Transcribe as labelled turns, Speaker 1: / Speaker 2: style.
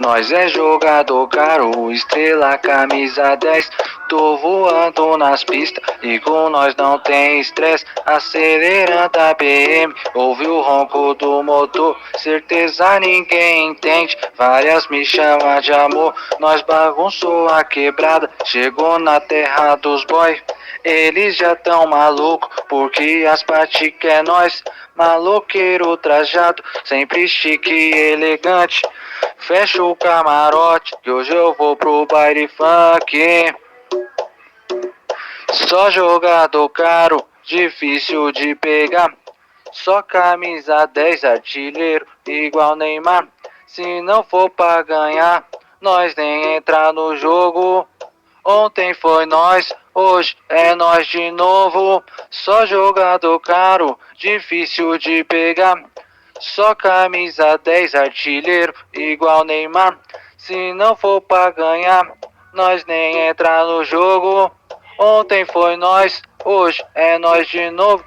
Speaker 1: Nós é jogador caro, estrela, camisa 10. Tô voando nas pistas e com nós não tem estresse. Acelerando a BM, ouve o ronco do motor. Certeza ninguém entende, várias me chamam de amor. Nós bagunçou a quebrada, chegou na terra dos boy. Eles já tão maluco, porque as práticas é nós. Maloqueiro trajado, sempre chique e elegante. Fecha o camarote, que hoje eu vou pro baile funk. Só jogador caro, difícil de pegar. Só camisa 10, artilheiro, igual Neymar. Se não for pra ganhar, nós nem entra no jogo. Ontem foi nós, hoje é nós de novo. Só jogador caro, difícil de pegar. Só camisa 10, artilheiro, igual Neymar. Se não for pra ganhar, nós nem entra no jogo. Ontem foi nós, hoje é nós de novo.